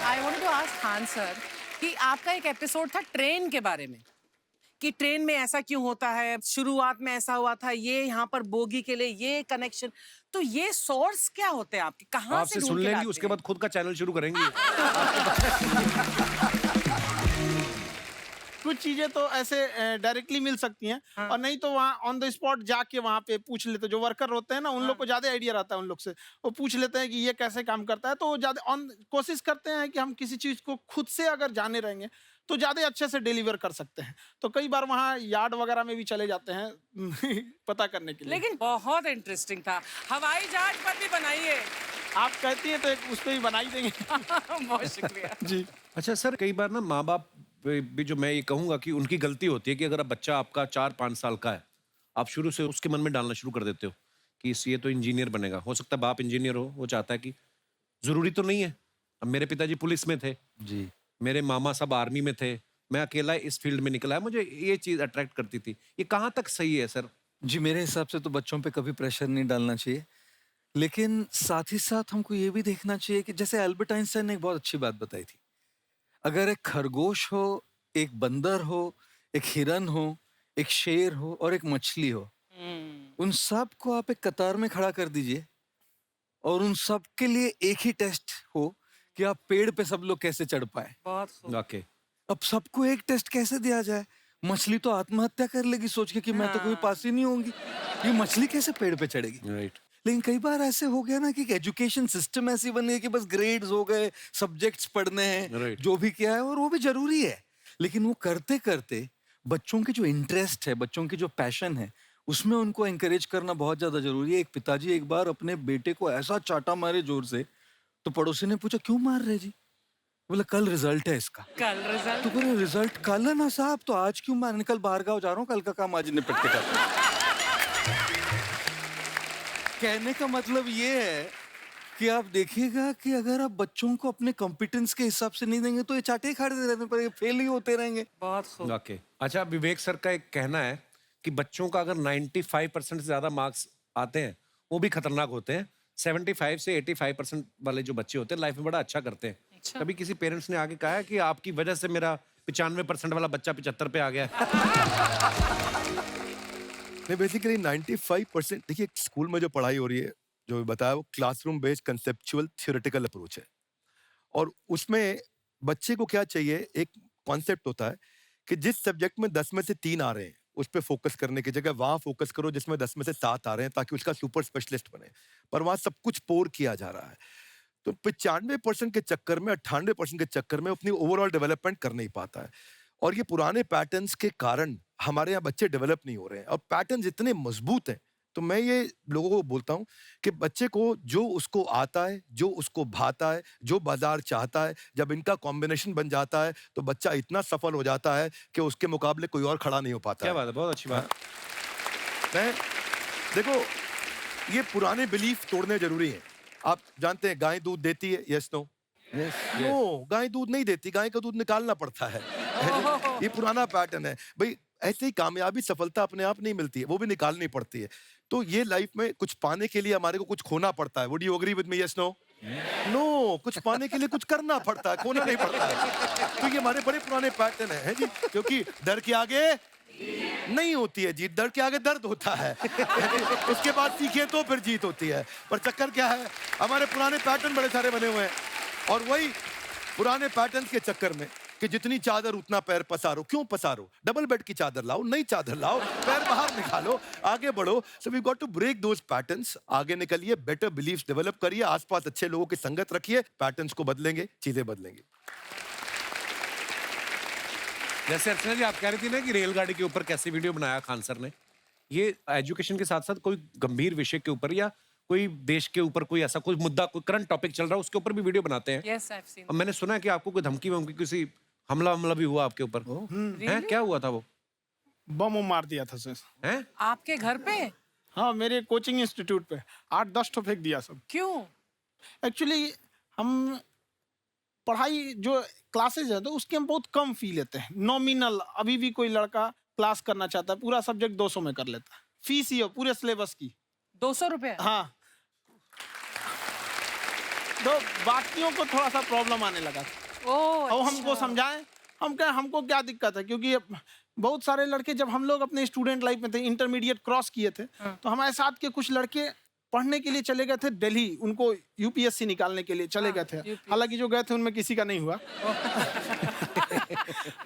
I wanted to ask Khan sir कि आपका एक एपिसोड था ट्रेन के बारे में कि ट्रेन में ऐसा क्यों होता है, शुरुआत में ऐसा हुआ था, ये यहाँ पर बोगी के लिए ये कनेक्शन, तो ये सोर्स क्या होते हैं आपके, कहाँ से आपसे ढूंढ सुन के लेंगी, लाते उसके हैं? बाद खुद का चैनल शुरू करेंगी। कुछ चीजें तो ऐसे डायरेक्टली मिल सकती हैं। हाँ। और नहीं तो वहाँ ऑन द स्पॉट जाके वहाँ पे पूछ लेते, जो वर्कर होते हैं ना, उन हाँ। लोग को ज्यादा आइडिया रहता है उन लोग से। वो पूछ लेते हैं कि ये कैसे काम करता है, तो ज्यादा ऑन कोशिश करते हैं कि हम किसी चीज को खुद से अगर जाने रहेंगे तो ज्यादा अच्छे से डिलीवर कर सकते हैं। तो कई बार वहाँ यार्ड वगैरह में भी चले जाते हैं पता करने के लिए। लेकिन बहुत इंटरेस्टिंग था। हवाई जहाज पर भी बनाइए। आप कहती हैं तो एक उस पर भी बना ही देंगे। बहुत शुक्रिया। जी। अच्छा सर, कई बार ना माँ बाप भी, जो मैं ये कहूंगा कि उनकी गलती होती है कि अगर अब बच्चा आपका 4-5 साल का है, आप शुरू से उसके मन में डालना शुरू कर देते हो कि ये तो इंजीनियर बनेगा। हो सकता है बाप इंजीनियर हो, वो चाहता है कि जरूरी तो नहीं है। अब मेरे पिताजी पुलिस में थे जी। मेरे मामा सब आर्मी में थे, मैं अकेला इस फील्ड में निकला है, मुझे ये चीज अट्रैक्ट करती थी। ये कहाँ तक सही है सर? जी, मेरे हिसाब से तो बच्चों पे कभी प्रेशर नहीं डालना चाहिए, लेकिन साथ ही साथ हमको ये भी देखना चाहिए कि जैसे एल्बर्ट आइंस्टाइन ने एक बहुत अच्छी बात बताई थी, अगर एक खरगोश हो, एक बंदर हो, एक हिरन हो, एक शेर हो और एक मछली हो, उन सब को आप एक कतार में खड़ा कर दीजिए और उन सब के लिए एक ही टेस्ट हो कि आप पेड़ पे सब लोग कैसे चढ़ पाए। बहुत खूब। ओके। अब सबको एक टेस्ट कैसे दिया जाए? मछली तो आत्महत्या कर लेगी सोच के कि मैं तो कभी पास ही नहीं होंगी, ये मछली कैसे पेड़ पे चढ़ेगी? राइट। लेकिन कई बार ऐसे हो गया ना कि एजुकेशन सिस्टम ऐसी बन गई कि बस ग्रेड्स हो गए, सब्जेक्ट्स पढ़ने हैं, Right. जो भी किया है, और वो भी जरूरी है, लेकिन वो करते करते बच्चों की जो इंटरेस्ट है, बच्चों की जो पैशन है, उसमें उनको एंकरेज करना बहुत ज्यादा जरूरी है। एक पिताजी एक बार अपने बेटे को ऐसा चाटा मारे जोर से, तो पड़ोसी ने पूछा क्यों मार रहे जी? बोला कल रिजल्ट है इसका। कल रिजल्ट? तो बोले रिजल्ट कल है ना साहब, तो आज क्यों मारने? कल बाहर गाँव जा रहा हूँ, कल का काम आज निपट के जाता हूं। कहने का मतलब ये है कि आप देखिएगा कि अगर आप बच्चों को अपने कॉम्पिटेंस के हिसाब से नहीं देंगे तो ये चाटे खाते रहने पर फेल ही होते रहेंगे। बहुत खूब। ओके। अच्छा, विवेक सर का एक कहना है कि बच्चों का अगर 95% से ज्यादा मार्क्स आते हैं वो भी खतरनाक होते हैं। 75 से 85% वाले जो बच्चे होते हैं लाइफ में बड़ा अच्छा करते हैं। अच्छा। कभी किसी पेरेंट्स ने आगे कहा है कि आपकी वजह से मेरा 95% वाला बच्चा 75 पे आ गया? नहीं, बेसिकली 95% देखिए, स्कूल में जो पढ़ाई हो रही है, जो बताया, वो classroom based conceptual theoretical approach है। और उसमें बच्चे को क्या चाहिए, एक कॉन्सेप्ट होता है कि जिस सब्जेक्ट में 10 में से 3 आ रहे हैं उस पर फोकस करने की जगह वहां फोकस करो जिसमें 10 में से 7 आ रहे हैं, ताकि उसका सुपर स्पेशलिस्ट बने। पर वहां सब कुछ पोर किया जा रहा है, तो 95% के चक्कर में, 98% के चक्कर में अपनी ओवरऑल डेवलपमेंट कर नहीं पाता है। और ये पुराने पैटर्न्स के कारण हमारे यहाँ बच्चे डेवलप नहीं हो रहे हैं। और पैटर्न्स इतने मजबूत हैं, तो मैं ये लोगों को बोलता हूँ कि बच्चे को जो उसको आता है, जो उसको भाता है, जो बाजार चाहता है, जब इनका कॉम्बिनेशन बन जाता है तो बच्चा इतना सफल हो जाता है कि उसके मुकाबले कोई और खड़ा नहीं हो पाता। क्या बात है, बहुत अच्छी बात। मैं देखो, ये पुराने बिलीफ तोड़ने जरूरी है। आप जानते हैं गाय दूध देती है, यस नो? नो, गाय दूध नहीं देती, गाय का दूध निकालना पड़ता है। ये पुराना पैटर्न है भाई। ऐसे ही कामयाबी, सफलता अपने आप नहीं मिलती है, वो भी निकालनी पड़ती है। तो ये लाइफ में कुछ पाने के लिए हमारे को कुछ खोना पड़ता है। Would you agree with me, yes no? No, कुछ पाने के लिए कुछ करना पड़ता है, खोना नहीं पड़ता है। तो ये हमारे बड़े पुराने पैटर्न है जी, क्योंकि डर के आगे नहीं होती है जीत, डर के आगे दर्द होता है। उसके बाद सीखे तो फिर जीत होती है। पर चक्कर क्या है, हमारे पुराने पैटर्न बड़े सारे बने हुए हैं, और वही पुराने पैटर्न के चक्कर में कि जितनी चादर उतना पैर पसारो। क्यों पसारो? डबल बेड की चादर लाओ, नई चादर लाओ, पैर बाहर निकालो, आगे बढ़ो। So we got to break those patterns. आगे निकलिए, बेटर बिलीफ्स डेवलप करिए, आसपास अच्छे लोगों की संगत रखिए, पैटर्न्स को बदलेंगे, चीजें बदलेंगी। जैसे अर्चना जी आप कह रही थी ना कि रेलगाड़ी के ऊपर कैसे वीडियो बनाया खान सर ने, ये एजुकेशन के साथ साथ कोई गंभीर विषय के ऊपर या कोई देश के ऊपर कोई ऐसा कोई मुद्दा, कोई करंट टॉपिक चल रहा है, उसके ऊपर भी वीडियो बनाते हैं। Yes, I've seen. और मैंने सुना है कि आपको कोई धमकी वमकी, किसी हमला भी हुआ आपके ऊपर? हैं, क्या हुआ था वो? बम मार दिया था सर। हैं? आपके घर पे? हाँ, मेरे कोचिंग इंस्टीट्यूट पे 8-10 ठो फेंक दिया सब। क्यों? एक्चुअली हम पढ़ाई जो क्लासेज है तो उसके हम बहुत कम फी लेते हैं, नॉमिनल। अभी भी कोई लड़का क्लास करना चाहता है, पूरा सब्जेक्ट 200 में कर लेता है, फीस ही हो पूरे सिलेबस की 200 रुपए? हाँ। तो बाकियों को थोड़ा सा प्रॉब्लम आने लगा था। ओह, और हमको अच्छा। समझाएं, हम कहें हमको क्या दिक्कत है, क्योंकि ये बहुत सारे लड़के जब हम लोग अपने स्टूडेंट लाइफ में थे, इंटरमीडिएट क्रॉस किए थे, तो हमारे साथ के कुछ लड़के पढ़ने के लिए चले गए थे दिल्ली, उनको यूपीएससी निकालने के लिए चले गए थे। UPSC हालांकि जो गए थे उनमें किसी का नहीं हुआ।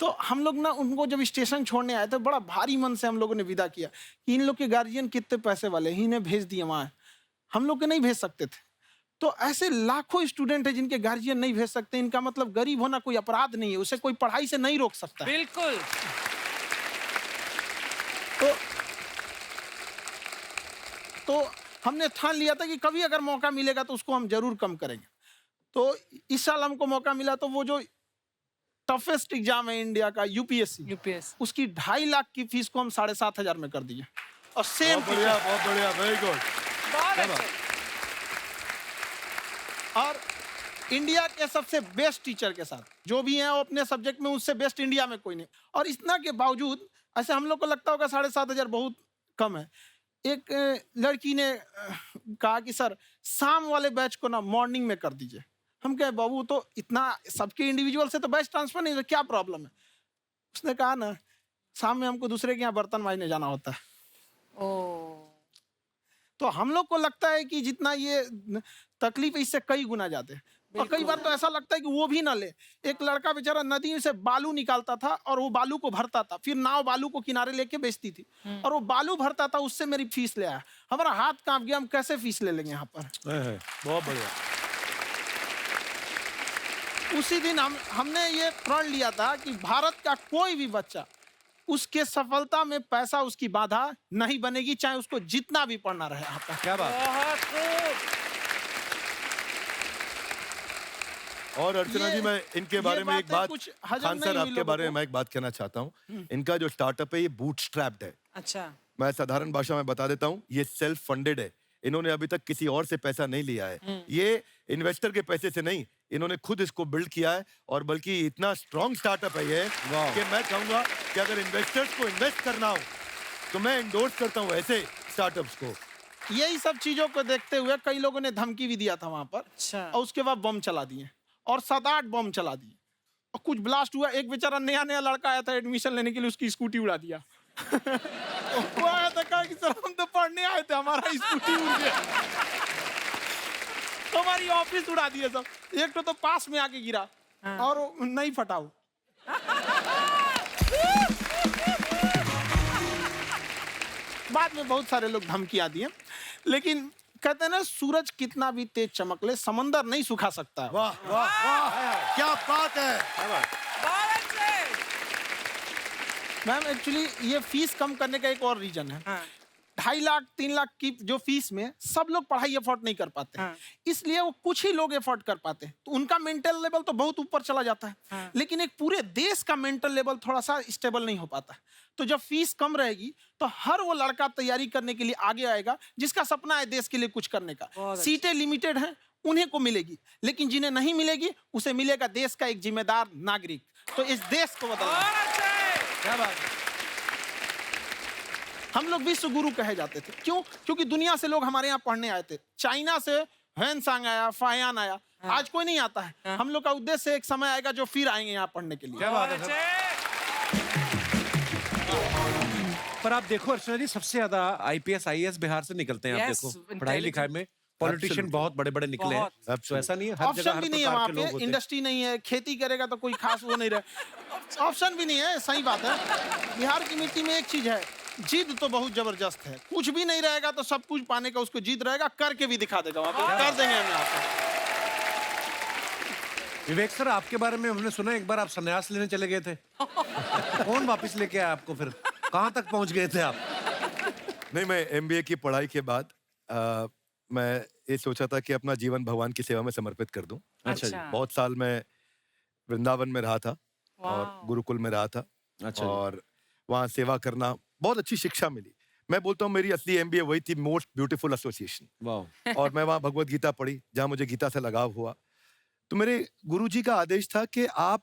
तो हम लोग ना उनको जब स्टेशन छोड़ने आए थे, बड़ा भारी मन से हम लोगों ने विदा किया कि इन लोग के गार्जियन कितने पैसे वाले हैं, इन्हें भेज दिए वहाँ, हम लोग के नहीं भेज सकते थे। तो ऐसे लाखों स्टूडेंट हैं जिनके गार्जियन नहीं भेज सकते। इनका मतलब गरीब होना कोई अपराध नहीं है, उसे कोई पढ़ाई से नहीं रोक सकता है। बिल्कुल। तो हमने ठान लिया था कि कभी अगर मौका मिलेगा तो उसको हम जरूर कम करेंगे। तो इस साल हमको मौका मिला, तो वो जो टफेस्ट एग्जाम है इंडिया का, यूपीएससी, यूपीएस उसकी 2.5 लाख की फीस को हम 7,500 में कर दिए। और सेम बहुत बढ़िया, बहुत बढ़िया, वेरी गुड। बहुत अच्छे। और इंडिया के सबसे बेस्ट टीचर के साथ जो भी हैं वो अपने सब्जेक्ट में उससे बेस्ट इंडिया में कोई नहीं। और इतना के बावजूद ऐसे हम लोग को लगता होगा 7,500 बहुत कम है। एक लड़की ने कहा कि सर शाम वाले बैच को ना मॉर्निंग में कर दीजिए। हम कहे बाबू तो इतना सबके इंडिविजुअल से तो बैच ट्रांसफर नहीं, तो क्या प्रॉब्लम है? उसने कहा ना शाम में हमको दूसरे के यहाँ बर्तन मांजने जाना होता है। ओह, तो हम लोग को लगता है कि जितना ये तकलीफ है, इससे कई गुना ज्यादा है। और कई बार तो ऐसा लगता है कि वो भी ना ले। एक लड़का बेचारा नदी से बालू निकालता था और वो बालू को भरता था, फिर नाव बालू को किनारे लेके बेचती थी, और वो बालू भरता था, उससे मेरी फीस ले आया। हमारा हाथ कांप गया, हम कैसे फीस ले लेंगे यहाँ पर। बहुत बढ़िया। उसी दिन हमने ये प्रण लिया था कि भारत का कोई भी बच्चा उसके सफलता में पैसा उसकी बाधा नहीं बनेगी, चाहे उसको जितना भी पढ़ना रहे यहाँ पर। क्या बात है? बहुत खूब। और अर्चना जी, मैं इनके बारे में एक बातें बात, कुछ हजम खान नहीं सर हुई आपके लोगों बारे में को। मैं एक बात कहना चाहता हूँ। इनका जो स्टार्टअप है ये बूटस्ट्रैप्ड है। अच्छा, मैं साधारण भाषा में बता देता हूँ, ये सेल्फ फंडेड है। इन्होंने अभी तक किसी और से पैसा नहीं लिया है। ये इन्वेस्टर के पैसे से नहीं, इन्होंने खुद इसको बिल्ड किया है। और बल्कि इतना स्ट्रॉन्ग स्टार्टअप है ये कि मैं कहूंगा कि अगर इन्वेस्टर्स को इन्वेस्ट करना हो तो मैं इंडोर्स करता हूँ ऐसे स्टार्टअप्स को। यही सब चीजों को देखते हुए कई लोगों ने धमकी भी दिया था वहां पर, अच्छा। और उसके बाद बम चला दिए, और 7-8 बम चला दिए, और कुछ ब्लास्ट हुआ। एक बेचारा नया नया लड़का आया था एडमिशन लेने के लिए, उसकी स्कूटी उड़ा दिया। वो आया था, कहा कि सर हम तो पढ़ने आए थे, हमारा स्कूटी उड़ गया। हमारी ऑफिस उड़ा दिए सब। एक तो पास में आके गिरा, और वो नहीं फटा वो। बाद में बहुत सारे लोग धमकियां दिए, लेकिन कहते हैं ना सूरज कितना भी तेज चमक ले, समंदर नहीं सुखा सकता है। वाह वाह वाह, क्या बात है। बहुत अच्छे। मैम एक्चुअली ये फीस कम करने का एक और रीजन है। हाँ। 2.5 लाख 3 लाख की जो फीस में सब लोग पढ़ाई अफोर्ड नहीं कर पाते, हाँ। इसलिए वो कुछ ही लोग अफोर्ड कर पाते हैं, तो उनका मेंटल लेवल तो बहुत ऊपर चला जाता है। हाँ। लेकिन एक पूरे देश का मेंटल लेवल थोड़ा सा स्टेबल नहीं हो पाता। तो जब फीस कम रहेगी तो हर वो लड़का तैयारी करने के लिए आगे आएगा जिसका सपना है देश के लिए कुछ करने का। बहुत सीटें लिमिटेड हैं, उन्हें को मिलेगी, लेकिन जिन्हें नहीं मिलेगी उसे मिलेगा देश का एक जिम्मेदार नागरिक। तो इस देश को बदलना। बहुत अच्छे। क्या बात है। हम लोग विश्व गुरु कहे जाते थे, क्यों? क्योंकि दुनिया से लोग हमारे यहाँ पढ़ने आए थे। चाइना से ह्वेनसांग आया, फायान आया, आज कोई नहीं आता है। हम लोग का उद्देश्य एक समय आएगा जो फिर आएंगे यहाँ पढ़ने के लिए। क्या बात है सर? पर आप देखो अर्चना जी, सबसे ज्यादा आईपीएस आईएएस बिहार से निकलते हैं। आप Yes, देखो पढ़ाई लिखाई में पॉलिटिशियन Absolutely. बहुत बड़े बड़े निकले हैं। बहुत। तो ऐसा नहीं है, हर जगह ऑप्शन हर भी नहीं है प्रकार वहाँ के लोग पे, होते हैं। इंडस्ट्री नहीं है, खेती करेगा तो कोई खास वो नहीं रहे। ऑप्शन भी नहीं है, सही बात है। बिहार की मिट्टी में एक चीज है, जिद तो बहुत जबरदस्त है। कुछ भी नहीं रहेगा तो सब कुछ पाने का उसको जिद रहेगा, करके भी दिखा देगा वहाँ पे, कर देंगे हम यहाँ पे। विवेक सर, आपके बारे में हमने सुना एक बार आप संन्यास लेने चले गए थे। कौन वापस लेके आया आपको? फिर कहाँ तक पहुंच गए थे आप? नहीं, मैं एमबीए की पढ़ाई के बाद मैं ये सोचा था कि अपना जीवन भगवान की सेवा में समर्पित कर दूं। अच्छा जी। बहुत साल मैं वृंदावन में रहा था और वाह। गुरुकुल में रहा था। अच्छा जी। और वहाँ सेवा करना, बहुत अच्छी शिक्षा मिली। मैं बोलता हूँ मेरी असली एमबीए वही थी, मोस्ट ब्यूटीफुल एसोसिएशन। वाह। और मैं वहाँ भगवत गीता पढ़ी, जहाँ मुझे गीता से लगाव हुआ। तो मेरे गुरुजी का आदेश था कि आप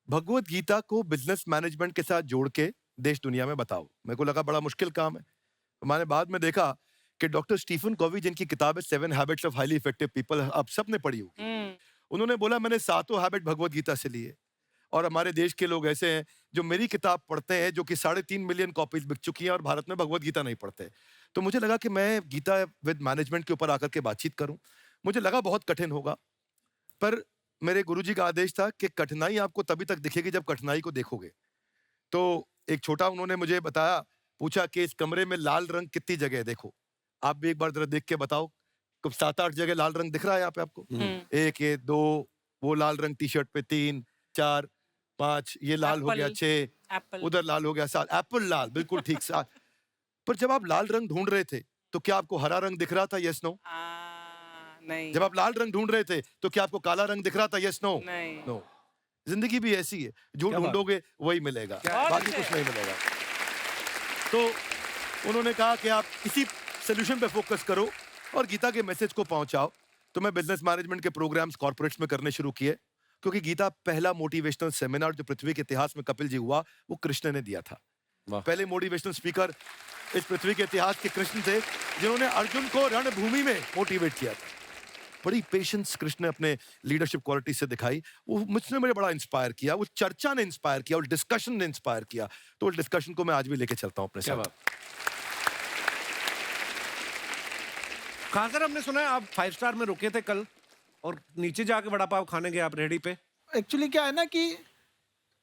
भगवत गीता को बिजनेस मैनेजमेंट के साथ जोड़ के देश दुनिया में बताओ। मेरे को लगा बड़ा मुश्किल काम है। मैंने बाद में देखा कि डॉक्टर स्टीफन कॉवी जिनकी किताब है 7 habits of highly effective people, आप सबने पढ़ी होगी। उन्होंने बोला मैंने 7 हैबिट भगवत गीता से लिए, और हमारे देश के लोग ऐसे हैं जो मेरी किताब पढ़ते हैं, जो कि 3.5 मिलियन कॉपीज बिक चुकी हैं, और भारत में भगवत गीता नहीं पढ़ते। तो मुझे लगा कि मैं गीता विद मैनेजमेंट के ऊपर आकर के बातचीत करूं। मुझे लगा बहुत कठिन होगा, पर मेरे गुरुजी का आदेश था कि कठिनाई आपको तभी तक दिखेगी जब कठिनाई को देखोगे। तो एक छोटा उन्होंने मुझे बताया, पूछा कि इस कमरे में लाल रंग कितनी जगह है, देखो आप भी एक बार जरा देख के बताओ। 7-8 जगह लाल रंग दिख रहा है यहाँ पे आपको? 1 ये 2, वो लाल रंग टी शर्ट पे 3 4 5, ये लाल हो गया 6, उधर लाल हो गया 7, एप्पल लाल, बिल्कुल ठीक 7। पर जब आप लाल रंग ढूंढ रहे थे तो क्या आपको हरा रंग दिख रहा था? Yes no? नहीं। जब आप लाल रंग ढूंढ रहे थे तो क्या आपको काला रंग दिख रहा था? Yes no? नहीं। नो। जिंदगी भी ऐसी है, जो क्या बात? ढूंढोगे वही मिलेगा, बहुत बाकी अच्छे। कुछ नहीं मिलेगा। तो उन्होंने कहा कि आप इसी सोल्यूशन पे फोकस करो और गीता के मैसेज को पहुंचाओ। तो मैं बिजनेस मैनेजमेंट के प्रोग्राम्स कॉर्पोरेट्स में करने शुरू किए, क्योंकि गीता पहला मोटिवेशनल सेमिनार जो पृथ्वी के इतिहास में कपिल जी हुआ, वो कृष्ण ने दिया था। वाह। पहले मोटिवेशनल स्पीकर इस पृथ्वी के इतिहास के कृष्ण थे, जिन्होंने अर्जुन को रणभूमि में मोटिवेट किया था। बड़ी पेशेंस कृष्ण ने अपने लीडरशिप क्वालिटी से दिखाई, वो मुझसे मुझे बड़ा इंस्पायर किया, वो चर्चा ने इंस्पायर किया, वो डिस्कशन ने इंस्पायर किया। तो उस डिस्कशन को मैं आज भी लेके चलता हूँ अपने क्या साथ। बात। कहाँ सर, हमने सुना है आप 5 स्टार में रुके थे कल, और नीचे जाके वड़ा पाव खाने गए आप रेहड़ी पे। एक्चुअली क्या है ना कि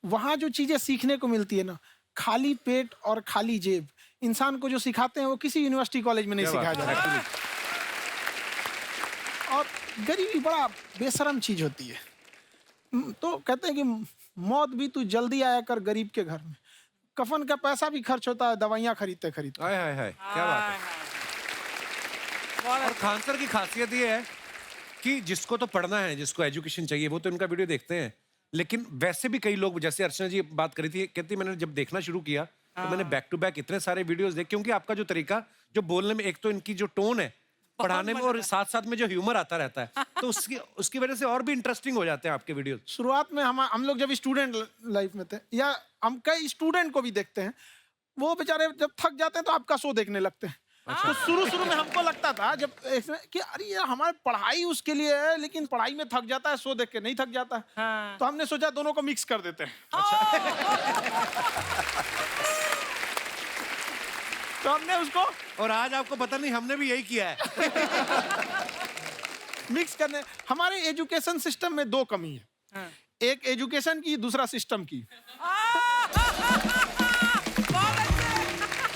वहाँ जो चीजें सीखने को मिलती है ना, खाली पेट और खाली जेब इंसान को जो सिखाते हैं वो किसी यूनिवर्सिटी कॉलेज में नहीं क्या सिखाया बात, जाता। और गरीबी बड़ा बेशरम चीज होती है। तो कहते हैं कि मौत भी तू जल्दी आया कर गरीब के घर में। कफन का पैसा भी खर्च होता है दवाइयाँ खरीदते खरीदते। हाय हाय हाय, क्या बात है। और खान सर की खासियत ये है कि जिसको तो पढ़ना है, जिसको एजुकेशन चाहिए, वो तो इनका वीडियो देखते हैं, लेकिन वैसे भी कई लोग, जैसे अर्चना जी बात करी थी, कहती मैंने जब देखना शुरू किया तो मैंने बैक टू बैक इतने सारे वीडियोस देखे, क्योंकि आपका जो तरीका जो बोलने में, एक तो इनकी जो टोन है पढ़ाने में, और साथ साथ में जो ह्यूमर आता रहता है, तो उसकी वजह से और भी इंटरेस्टिंग हो जाते हैं आपके वीडियो। शुरुआत में हम लोग जब स्टूडेंट लाइफ में थे, या हम कई स्टूडेंट को भी देखते हैं, वो बेचारे जब थक जाते हैं तो आपका शो देखने लगते हैं। तो शुरू में हमको लगता था जब कि अरे ये हमारी पढ़ाई उसके लिए है, लेकिन पढ़ाई में थक जाता है, शो देख के नहीं थक जाता है। हाँ। तो हमने सोचा दोनों को मिक्स कर देते हैं। तो हमने उसको और आज आपको पता नहीं, हमने भी यही किया है। मिक्स करने। हमारे एजुकेशन सिस्टम में 2 कमी है, एक एजुकेशन की, दूसरा सिस्टम की।